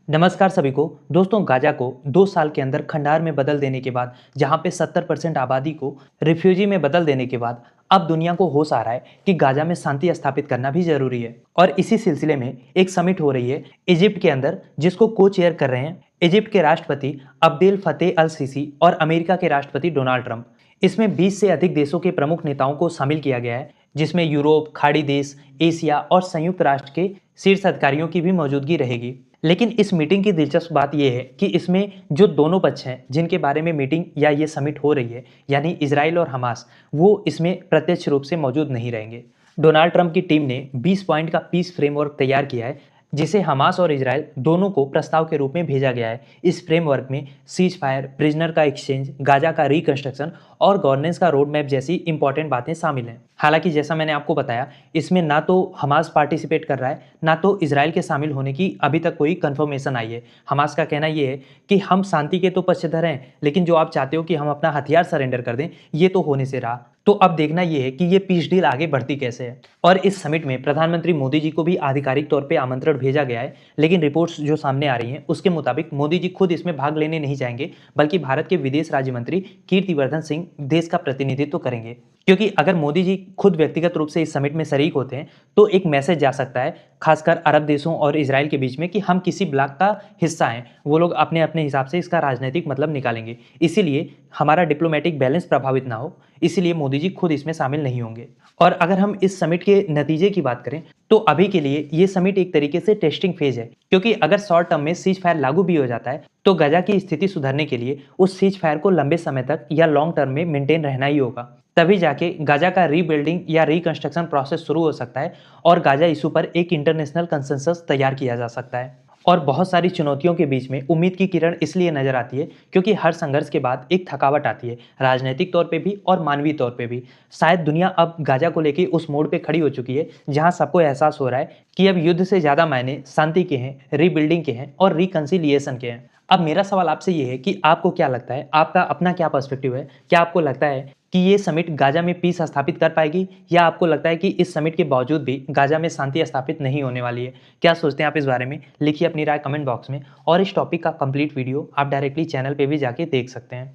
नमस्कार सभी को। दोस्तों, गाजा को 2 साल के अंदर खंडार में बदल देने के बाद, जहां पे 70% आबादी को रिफ्यूजी में बदल देने के बाद अब दुनिया को होश आ रहा है कि गाजा में शांति स्थापित करना भी जरूरी है। और इसी सिलसिले में एक समिट हो रही है इजिप्ट के अंदर, जिसको को चेयर कर रहे हैं इजिप्ट के राष्ट्रपति अब्देल फतेह अल सीसी और अमेरिका के राष्ट्रपति डोनाल्ड ट्रंप। इसमें 20 से अधिक देशों के प्रमुख नेताओं को शामिल किया गया है, जिसमें यूरोप, खाड़ी देश, एशिया और संयुक्त राष्ट्र के शीर्ष अधिकारियों की भी मौजूदगी रहेगी। लेकिन इस मीटिंग की दिलचस्प बात यह है कि इसमें जो दोनों पक्ष हैं जिनके बारे में मीटिंग या ये समिट हो रही है, यानी इजराइल और हमास, वो इसमें प्रत्यक्ष रूप से मौजूद नहीं रहेंगे। डोनाल्ड ट्रंप की टीम ने 20 पॉइंट का पीस फ्रेमवर्क तैयार किया है, जिसे हमास और इजराइल दोनों को प्रस्ताव के रूप में भेजा गया है। इस फ्रेमवर्क में सीज फायर, प्रिजनर का एक्सचेंज, गाजा का रिकंस्ट्रक्शन और गवर्नेंस का रोड मैप जैसी इंपॉर्टेंट बातें शामिल हैं। हालांकि जैसा मैंने आपको बताया, इसमें ना तो हमास पार्टिसिपेट कर रहा है, ना तो इजराइल के शामिल होने की अभी तक कोई कंफर्मेशन आई है। हमास का कहना यह है कि हम शांति के तो पक्षधर हैं, लेकिन जो आप चाहते हो कि हम अपना हथियार सरेंडर कर दें, ये तो होने से रहा। तो अब देखना यह है कि ये पीस डील आगे बढ़ती कैसे है। और इस समिट में प्रधानमंत्री मोदी जी को भी आधिकारिक तौर पे आमंत्रण भेजा गया है, लेकिन रिपोर्ट्स जो सामने आ रही हैं उसके मुताबिक मोदी जी खुद इसमें भाग लेने नहीं जाएंगे, बल्कि भारत के विदेश राज्य मंत्री कीर्तिवर्धन सिंह देश का प्रतिनिधित्व करेंगे। क्योंकि अगर मोदी जी खुद व्यक्तिगत रूप से इस समिट में शरीक होते हैं तो एक मैसेज जा सकता है, खासकर अरब देशों और इजराइल के बीच में, कि हम किसी ब्लॉक का हिस्सा हैं। वो लोग अपने अपने हिसाब से इसका राजनीतिक मतलब निकालेंगे, इसीलिए हमारा डिप्लोमेटिक बैलेंस प्रभावित ना हो, इसीलिए मोदी जी खुद इसमें शामिल नहीं होंगे। और अगर हम इस समिट के नतीजे की बात करें तो अभी के लिए ये समिट एक तरीके से टेस्टिंग फेज है, क्योंकि अगर शॉर्ट टर्म में सीज फायर लागू भी हो जाता है तो गाजा की स्थिति सुधरने के लिए उस सीज फायर को लंबे समय तक या लॉन्ग टर्म में मेंटेन रहना ही होगा। तभी जाके गाजा का रीबिल्डिंग या रिकंस्ट्रक्शन प्रोसेस शुरू हो सकता है और गाजा इशू पर एक इंटरनेशनल कंसेंसस तैयार किया जा सकता है। और बहुत सारी चुनौतियों के बीच में उम्मीद की किरण इसलिए नजर आती है क्योंकि हर संघर्ष के बाद एक थकावट आती है, राजनीतिक तौर पे भी और मानवीय तौर पे भी। शायद दुनिया अब गाजा को लेकर उस मोड़ पे खड़ी हो चुकी है जहां सबको एहसास हो रहा है कि अब युद्ध से ज्यादा मायने शांति के हैं, रीबिल्डिंग के हैं और रिकंसिलिएशन के हैं। अब मेरा सवाल आपसे ये है कि आपको क्या लगता है, आपका अपना क्या पर्सपेक्टिव है? क्या आपको लगता है कि ये समिट गाजा में पीस स्थापित कर पाएगी, या आपको लगता है कि इस समिट के बावजूद भी गाजा में शांति स्थापित नहीं होने वाली है? क्या सोचते हैं आप इस बारे में? लिखिए अपनी राय कमेंट बॉक्स में। और इस टॉपिक का कंप्लीट वीडियो आप डायरेक्टली चैनल पे भी जाके देख सकते हैं।